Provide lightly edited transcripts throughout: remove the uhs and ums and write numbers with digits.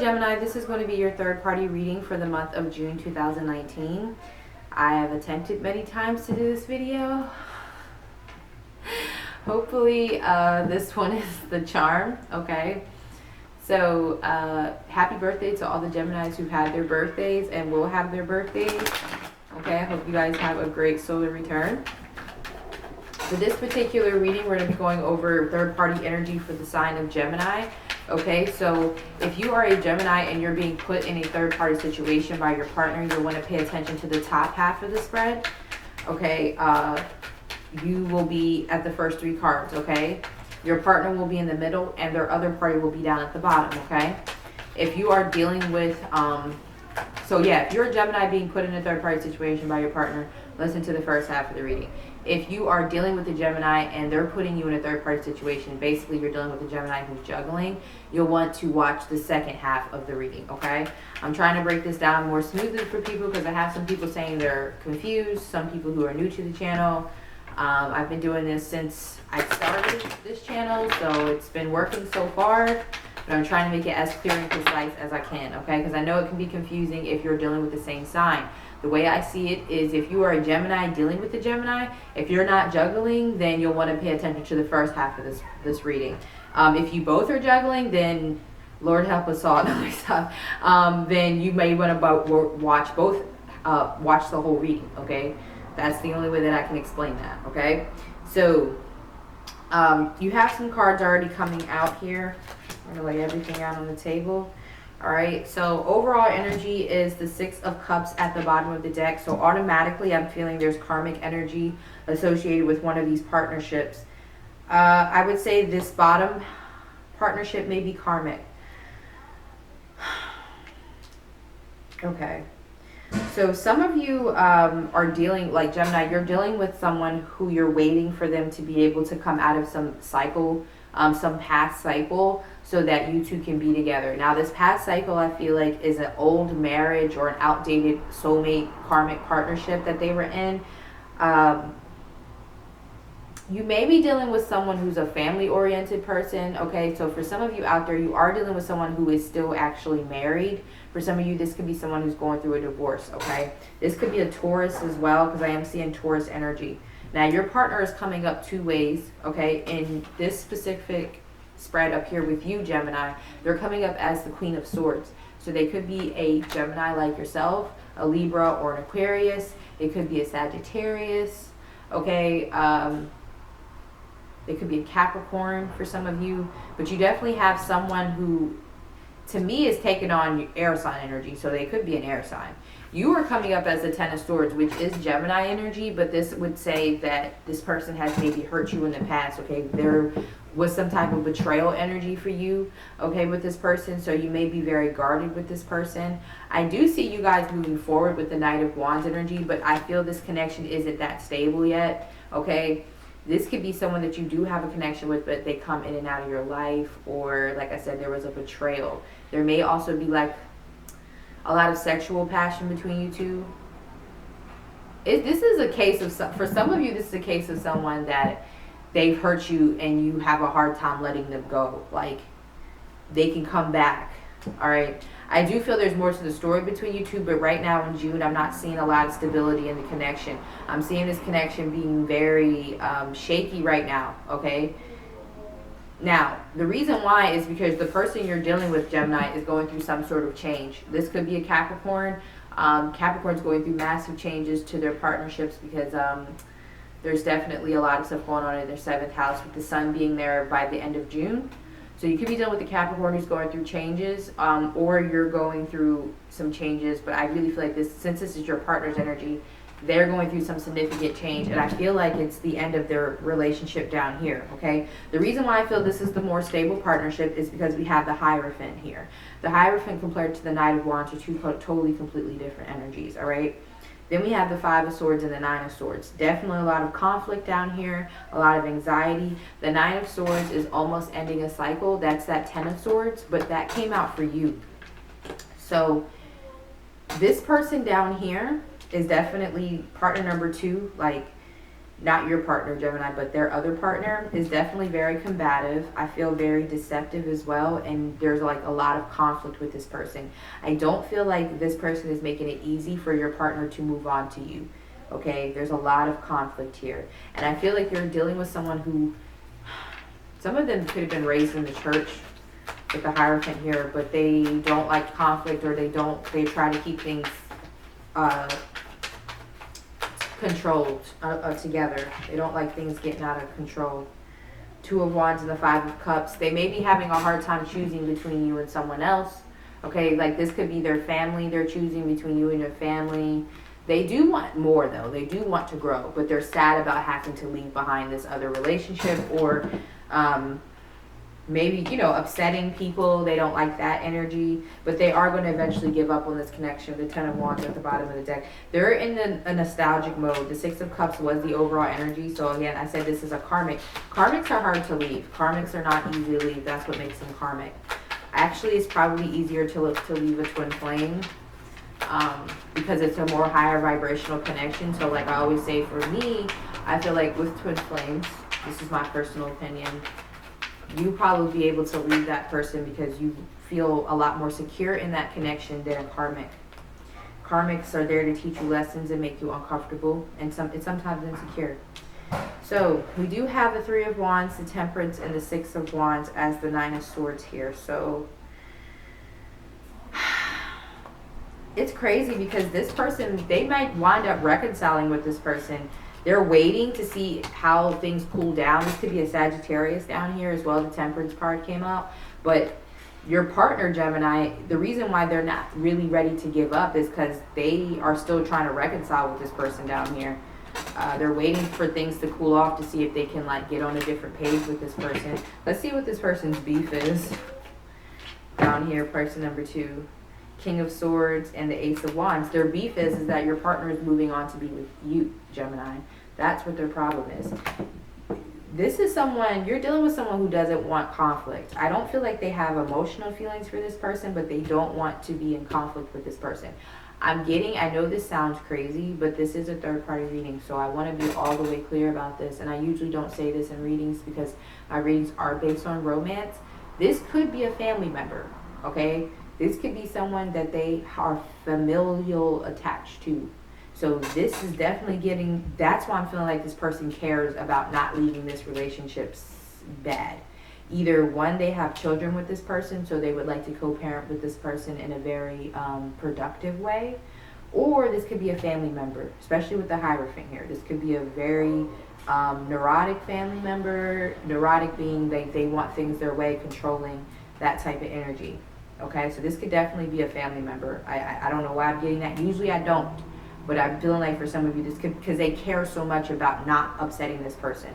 Gemini, this is going to be your third party reading for the month of June 2019. I have attempted many times to do this video. Hopefully this one is the charm, okay? So happy birthday to all the Geminis who've had their birthdays and will have their birthdays. Okay, I hope you guys have a great solar return. For this particular reading, we're going to be going over third party energy for the sign of Gemini. Okay, so if you are a Gemini and you're being put in a third party situation by your partner, you'll want to pay attention to the top half of the spread. Okay, you will be at the first three cards, okay? Your partner will be in the middle and their other party will be down at the bottom, okay? If you are dealing with, if you're a Gemini being put in a third party situation by your partner, listen to the first half of the reading. If you are dealing with a Gemini and they're putting you in a third party situation, basically you're dealing with a Gemini who's juggling, you'll want to watch the second half of the reading, okay? I'm trying to break this down more smoothly for people because I have some people saying they're confused, some people who are new to the channel. I've been doing this since I started this channel, so it's been working so far, but I'm trying to make it as clear and concise as I can, okay? Because I know it can be confusing if you're dealing with the same sign. The way I see it is if you are a Gemini dealing with a Gemini, if you're not juggling, then you'll want to pay attention to the first half of this reading. If you both are juggling, then Lord help us all, then you may want to watch the whole reading, okay? That's the only way that I can explain that, okay? So, you have some cards already coming out here. I'm going to lay everything out on the table. All right, so overall energy is the Six of Cups at the bottom of the deck. So automatically I'm feeling there's karmic energy associated with one of these partnerships. I would say this bottom partnership may be karmic. Okay. So some of you are dealing, like Gemini, you're dealing with someone who you're waiting for them to be able to come out of some cycle, some past cycle, so that you two can be together. Now this past cycle I feel like is an old marriage or an outdated soulmate karmic partnership that they were in. You may be dealing with someone who's a family oriented person, okay? So for some of you out there, you are dealing with someone who is still actually married. For some of you, this could be someone who's going through a divorce, okay? This could be a Taurus as well, because I am seeing Taurus energy. Now your partner is coming up two ways, okay? In this specific spread up here with you, Gemini, they're coming up as the Queen of Swords. So they could be a Gemini like yourself, a Libra or an Aquarius. It could be a Sagittarius, okay? It could be a Capricorn for some of you, but you definitely have someone who, to me, is taking on air sign energy, so they could be an air sign. You are coming up as the Ten of Swords, which is Gemini energy, but this would say that this person has maybe hurt you in the past, okay? There was some type of betrayal energy for you, okay, with this person, so you may be very guarded with this person. I do see you guys moving forward with the Knight of Wands energy, but I feel this connection isn't that stable yet, okay? This could be someone that you do have a connection with, but they come in and out of your life, or like I said, there was a betrayal. There may also be like a lot of sexual passion between you two. This is a case of, for some of you, this is a case of someone that they've hurt you and you have a hard time letting them go. Like, they can come back, all right? I do feel there's more to the story between you two, but right now in June, I'm not seeing a lot of stability in the connection. I'm seeing this connection being very shaky right now, okay? Now, the reason why is because the person you're dealing with, Gemini, is going through some sort of change. This could be a Capricorn. Capricorn's going through massive changes to their partnerships because there's definitely a lot of stuff going on in their 7th house with the sun being there by the end of June. So you could be dealing with the Capricorn who's going through changes, or you're going through some changes, but I really feel like this, since this is your partner's energy, they're going through some significant change, and I feel like it's the end of their relationship down here, okay? The reason why I feel this is the more stable partnership is because we have the Hierophant here. The Hierophant compared to the Knight of Wands are two totally, completely different energies, all right? Then we have the Five of Swords and the Nine of Swords. Definitely a lot of conflict down here, a lot of anxiety. The Nine of Swords is almost ending a cycle. That's that Ten of Swords, but that came out for you. So this person down here is definitely partner number 2. Like, not your partner, Gemini, but their other partner is definitely very combative. I feel very deceptive as well, and there's like a lot of conflict with this person. I don't feel like this person is making it easy for your partner to move on to you. Okay, there's a lot of conflict here, and I feel like you're dealing with someone who, some of them could have been raised in the church with the Hierophant here, but they don't like conflict, or they try to keep things controlled together. They don't like things getting out of control. Two of Wands and the Five of Cups. They may be having a hard time choosing between you and someone else. Okay, like this could be their family. They're choosing between you and your family. They do want more though. They do want to grow, but they're sad about having to leave behind this other relationship, or maybe, you know, upsetting people. They don't like that energy, but they are going to eventually give up on this connection. The Ten of Wands at the bottom of the deck. They're in a nostalgic mode. The Six of Cups was the overall energy. So again, I said this is a karmic. Karmics are hard to leave. Karmics are not easy to leave. That's what makes them karmic. Actually, it's probably easier to leave a twin flame, because it's a more higher vibrational connection. So like I always say, for me, I feel like with twin flames, this is my personal opinion, you probably be able to leave that person because you feel a lot more secure in that connection than a karmic. Karmics are there to teach you lessons and make you uncomfortable, and it's sometimes insecure. So we do have the Three of Wands, the Temperance, and the Six of Wands as the Nine of Swords here. So it's crazy because this person, they might wind up reconciling with this person. They're waiting to see how things cool down. This could be a Sagittarius down here as well. The Temperance card came out. But your partner, Gemini, the reason why they're not really ready to give up is because they are still trying to reconcile with this person down here. They're waiting for things to cool off to see if they can like get on a different page with this person. Let's see what this person's beef is. Down here, person number 2. King of Swords and the Ace of Wands. Their beef is that your partner is moving on to be with you, Gemini. That's what their problem is. This is someone, you're dealing with someone who doesn't want conflict. I don't feel like they have emotional feelings for this person, but they don't want to be in conflict with this person. I know this sounds crazy, but this is a third party reading, so I want to be all the way clear about this. And I usually don't say this in readings because my readings are based on romance. This could be a family member, okay? This could be someone that they are familial attached to. So this is definitely that's why I'm feeling like this person cares about not leaving this relationship bad. Either one, they have children with this person, so they would like to co-parent with this person in a very productive way. Or this could be a family member, especially with the Hierophant here. This could be a very neurotic family member. Neurotic being they want things their way, controlling, that type of energy. Okay, so this could definitely be a family member. I don't know why I'm getting that. Usually I don't. But I'm feeling like for some of you, this could, because they care so much about not upsetting this person.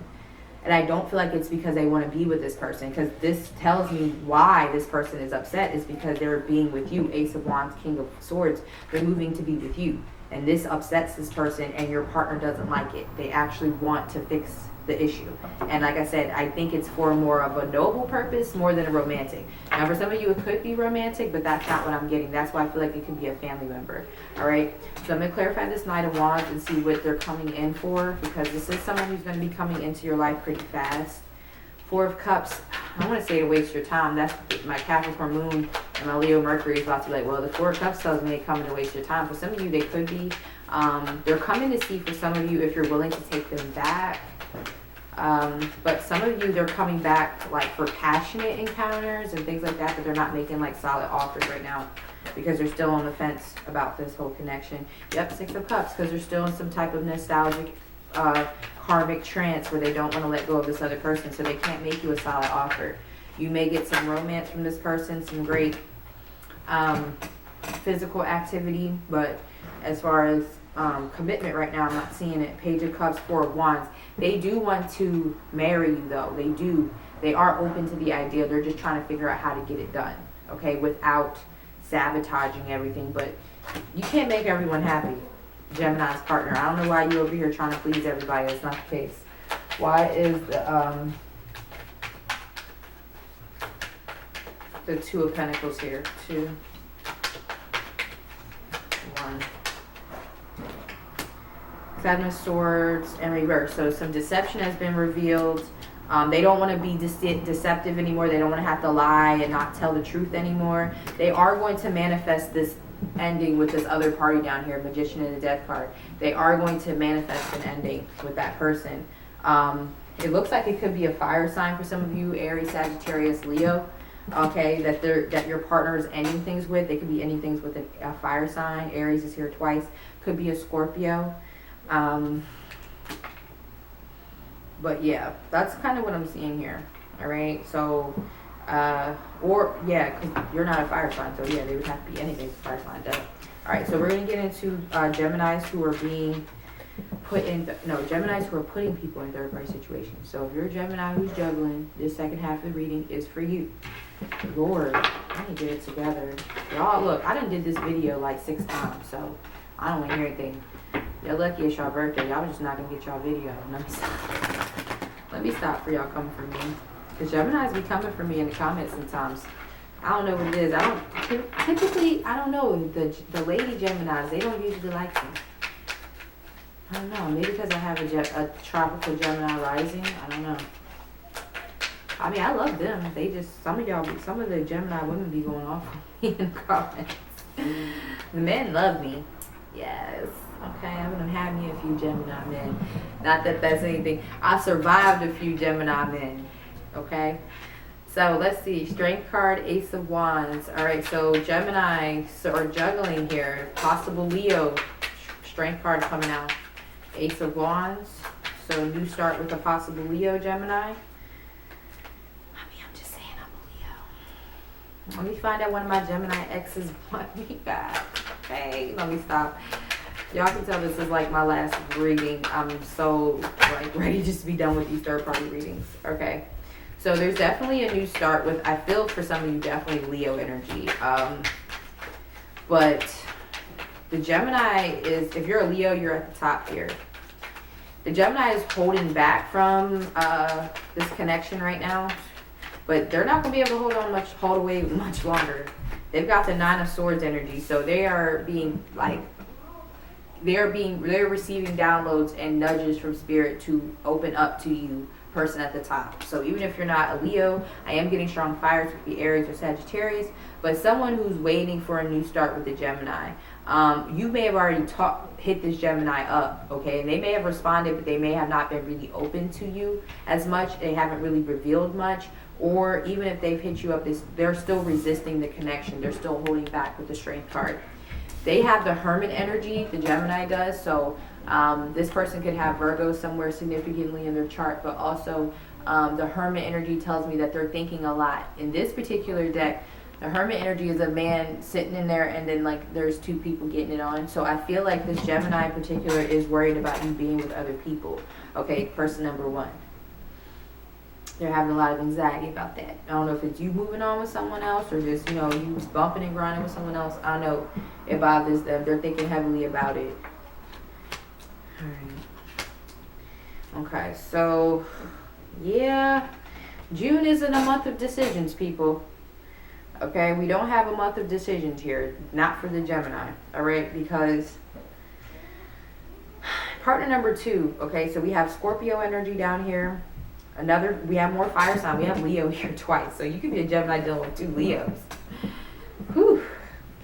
And I don't feel like it's because they want to be with this person, because this tells me why this person is upset is because they're being with you. Ace of Wands, King of Swords. They're moving to be with you. And this upsets this person, and your partner doesn't like it. They actually want to fix the issue. And like I said, I think it's for more of a noble purpose more than a romantic. Now for some of you it could be romantic, but that's not what I'm getting. That's why I feel like it could be a family member. Alright, so I'm going to clarify this Knight of Wands and see what they're coming in for, because this is someone who's going to be coming into your life pretty fast. Four of Cups, I don't want to say to waste your time. That's my Capricorn Moon and my Leo Mercury is about to be like, well, the Four of Cups tells me they're coming to waste your time. For some of you, they could be. They're coming to see for some of you if you're willing to take them back. But some of you, they're coming back like for passionate encounters and things like that, but they're not making like solid offers right now because they're still on the fence about this whole connection. Yep, Six of Cups, because they're still in some type of nostalgic karmic trance where they don't want to let go of this other person, so they can't make you a solid offer. You may get some romance from this person, some great physical activity, but as far as commitment right now, I'm not seeing it. Page of Cups, Four of Wands. They do want to marry you though. They do. They are open to the idea. They're just trying to figure out how to get it done, okay, without sabotaging everything. But you can't make everyone happy, Gemini's partner. I don't know why you're over here trying to please everybody. That's not the case. Why is the Two of Pentacles here? 2, 1. Seven of Swords in reverse. So some deception has been revealed. They don't want to be deceptive anymore. They don't want to have to lie and not tell the truth anymore. They are going to manifest this ending with this other party down here, Magician and the Death card. They are going to manifest an ending with that person. It looks like it could be a fire sign for some of you, Aries, Sagittarius, Leo. Okay, that your partner is ending things with. They could be ending things with a fire sign. Aries is here twice. Could be a Scorpio. But yeah, that's kind of what I'm seeing here. All right, so or yeah, because you're not a fire sign, so yeah, they would have to be anything with fire sign. Duh. All right, so we're gonna get into Geminis who are being put in, Geminis who are putting people in third party situations. So if you're a Gemini who's juggling, this second half of the reading is for you. Lord, I need to get it together. Y'all, look, I done did this video like 6 times, so I don't want to hear anything. You're lucky it's y'all birthday. Y'all just not gonna get y'all video. Let me stop for y'all coming for me. Because Geminis be coming for me in the comments sometimes. I don't know what it is. Typically, I don't know. The lady Geminis, they don't usually like me. I don't know. Maybe because I have a tropical Gemini rising. I don't know. I mean, I love them. They just, some of the Gemini women be going off on me in the comments. The men love me. Yes. Okay, I'm going to have me a few Gemini men. Not that that's anything. I survived a few Gemini men. Okay. So let's see. Strength card, Ace of Wands. All right, so Gemini are juggling here. Possible Leo. Strength card coming out. Ace of Wands. So new start with a possible Leo, Gemini. Let me find out one of my Gemini exes want me back. Okay, let me stop. Y'all can tell this is like my last reading. I'm so like ready just to be done with these third party readings. Okay, so there's definitely a new start with, I feel for some of you, definitely Leo energy. But the Gemini is, if you're a Leo, you're at the top here. The Gemini is holding back from this connection right now. But they're not going to be able to hold away much longer. They've got the Nine of Swords energy. So they are being like, they're receiving downloads and nudges from spirit to open up to you, person at the top. So even if you're not a Leo, I am getting strong fires with the Aries or Sagittarius, but someone who's waiting for a new start with the Gemini. You may have already hit this Gemini up, okay? And they may have responded, but they may have not been really open to you as much. They haven't really revealed much. Or even if they've hit you up, they're still resisting the connection. They're still holding back with the Strength card. They have the Hermit energy, the Gemini does. So this person could have Virgo somewhere significantly in their chart, but also the Hermit energy tells me that they're thinking a lot. In this particular deck, the Hermit energy is a man sitting in there and then like there's 2 people getting it on. So I feel like this Gemini in particular is worried about you being with other people. Okay, person number 1. They're having a lot of anxiety about that. I don't know if it's you moving on with someone else or just, you bumping and grinding with someone else. I don't know. It bothers them. They're thinking heavily about it. All right. Okay, so, yeah. June isn't a month of decisions, people. Okay, we don't have a month of decisions here. Not for the Gemini. All right, because partner number 2. Okay, so we have Scorpio energy down here. We have more fire sign. We have Leo here twice. So you could be a Gemini dealing with 2 Leos. Whew.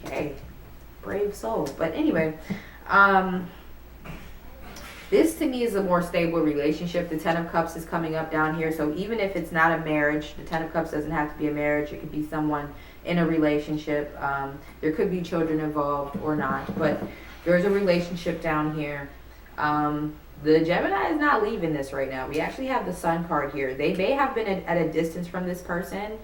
Okay. Brave soul. But anyway, this to me is a more stable relationship. The Ten of Cups is coming up down here. So even if it's not a marriage, the Ten of Cups doesn't have to be a marriage. It could be someone in a relationship. There could be children involved or not. But there's a relationship down here. The Gemini is not leaving this right now. We actually have the Sun card here. They may have been at a distance from this person,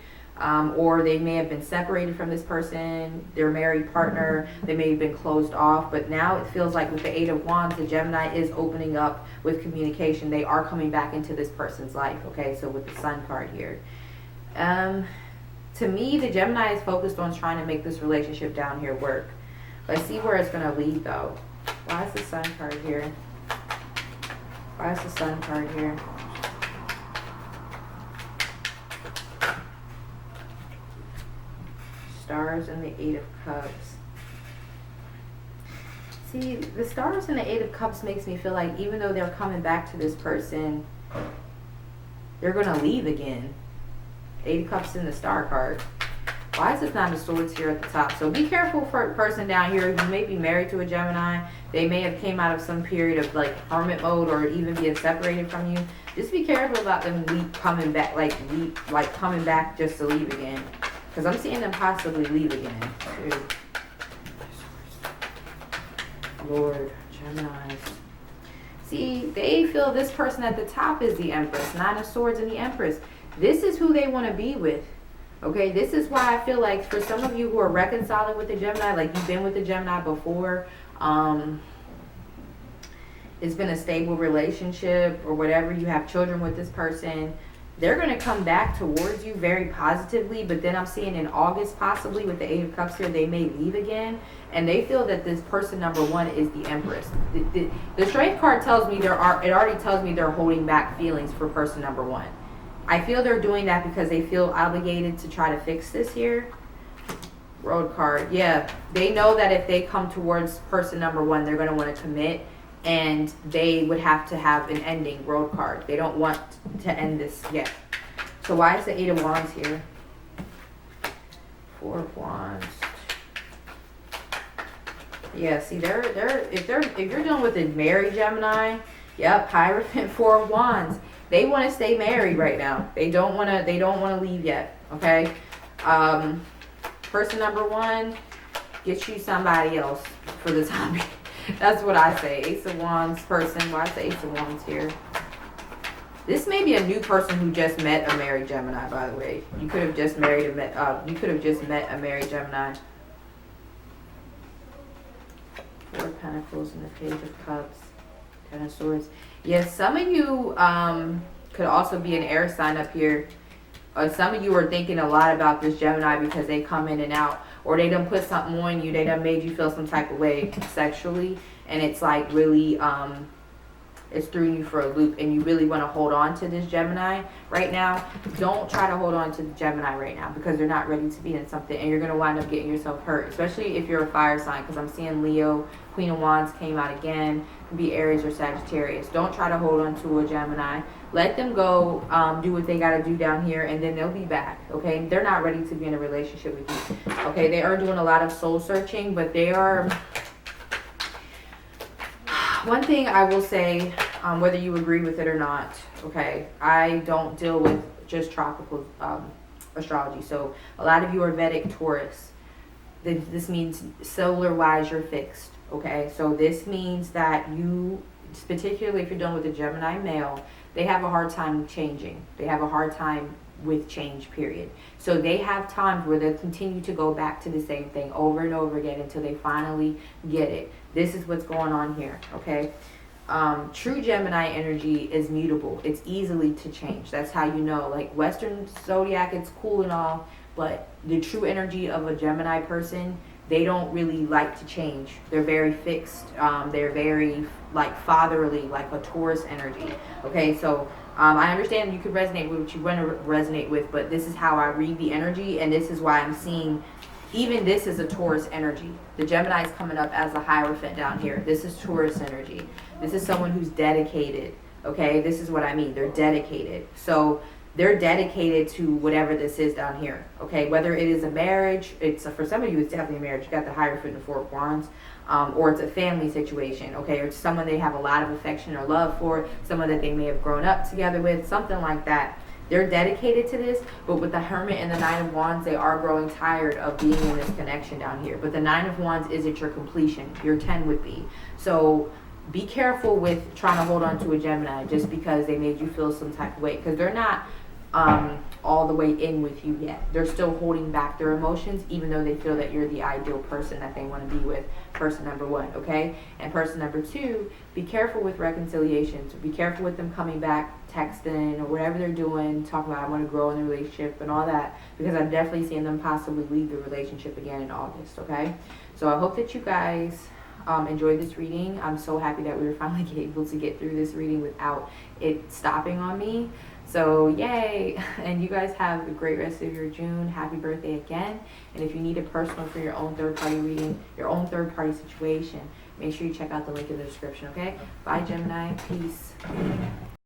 or they may have been separated from this person, their married partner. They may have been closed off, but now it feels like with the 8 of Wands, the Gemini is opening up with communication. They are coming back into this person's life, okay? So with the Sun card here. To me, the Gemini is focused on trying to make this relationship down here work. Let's see where it's going to lead, though. Why is the Sun card here? Why is the Sun card here? Stars and the 8 of Cups. See, the stars and the Eight of Cups makes me feel like even though they're coming back to this person, they're going to leave again. Eight of Cups in the Star card. Why is this Nine of Swords here at the top? So be careful for a person down here. You may be married to a Gemini. They may have came out of some period of like hermit mode or even being separated from you. Just be careful about them coming back, like coming back just to leave again. Because I'm seeing them possibly leave again. Too. Lord, Geminis. See, they feel this person at the top is the Empress. Nine of Swords and the Empress. This is who they want to be with. Okay, this is why I feel like for some of you who are reconciling with the Gemini, like you've been with the Gemini before, it's been a stable relationship or whatever, you have children with this person, they're going to come back towards you very positively. But then I'm seeing in August, possibly with the Eight of Cups here, they may leave again. And they feel that this person number one is the Empress. The Strength card tells me it already tells me they're holding back feelings for person number one. I feel they're doing that because they feel obligated to try to fix this here. Road card. Yeah, they know that if they come towards person number one, they're going to want to commit. And they would have to have an ending. Road card. They don't want to end this yet. So why is the Eight of Wands here? Four of Wands. Yeah, see, if you're dealing with a married Gemini, yep, Hierophant, Four of Wands. They want to stay married right now. They don't want to leave yet. Okay. Person number one, get you somebody else for the time being. That's what I say. Ace of Wands person. Why is the Ace of Wands here? This may be a new person who just met a married Gemini. By the way, you could have just met a married Gemini. Four of Pentacles and the Page of Cups. Ten of Swords. Yes, some of you could also be an air sign up here. Some of you are thinking a lot about this Gemini because they come in and out. Or they done put something on you. They done made you feel some type of way sexually. And it's like really, it's throwing you for a loop. And you really want to hold on to this Gemini right now. Don't try to hold on to the Gemini right now. Because they're not ready to be in something. And you're going to wind up getting yourself hurt. Especially if you're a fire sign. Because I'm seeing Leo. Queen of Wands came out again. Could be Aries or Sagittarius. Don't try to hold on to a Gemini. Let them go do what they got to do down here, and then they'll be back, okay? They're not ready to be in a relationship with you, okay? They are doing a lot of soul searching, but they are... One thing I will say, whether you agree with it or not, okay? I don't deal with just tropical astrology, so a lot of you are Vedic Taurus. This means solar-wise you're fixed, okay? So this means that you, particularly if you're dealing with a Gemini male, they have a hard time changing. They have a hard time with change, period. So they have times where they'll continue to go back to the same thing over and over again until they finally get it. This is what's going on here, okay? True Gemini energy is mutable. It's easily to change. That's how you know. Like Western Zodiac, it's cool and all, but the true energy of a Gemini person, they don't really like to change. They're very fixed. They're very like fatherly, like a Taurus energy. Okay, so I understand you could resonate with what you want to resonate with, but this is how I read the energy, and this is why I'm seeing even this is a Taurus energy. The Gemini is coming up as a Hierophant down here. This is Taurus energy. This is someone who's dedicated. Okay, this is what I mean. They're dedicated. So they're dedicated to whatever this is down here. Okay, whether it is a marriage, it's for some of you it's definitely a marriage. You got the Hierophant and the Four of Wands, or it's a family situation. Okay, or it's someone they have a lot of affection or love for, someone that they may have grown up together with, something like that. They're dedicated to this, but with the Hermit and the Nine of Wands, they are growing tired of being in this connection down here. But the Nine of Wands isn't your completion. Your 10 would be. So be careful with trying to hold on to a Gemini just because they made you feel some type of way. Because they're not all the way in with you yet. They're still holding back their emotions, even though they feel that you're the ideal person that they want to be with. Person number one, okay? And person number two, be careful with reconciliations. Be careful with them coming back, texting, or whatever they're doing, talking about I want to grow in the relationship and all that, because I'm definitely seeing them possibly leave the relationship again in August, okay? So I hope that you guys enjoyed this reading. I'm so happy that we were finally able to get through this reading without it stopping on me. So yay. And you guys have a great rest of your June. Happy birthday again. And if you need a personal for your own third party reading, your own third party situation, make sure you check out the link in the description, okay? Bye, Gemini. Peace.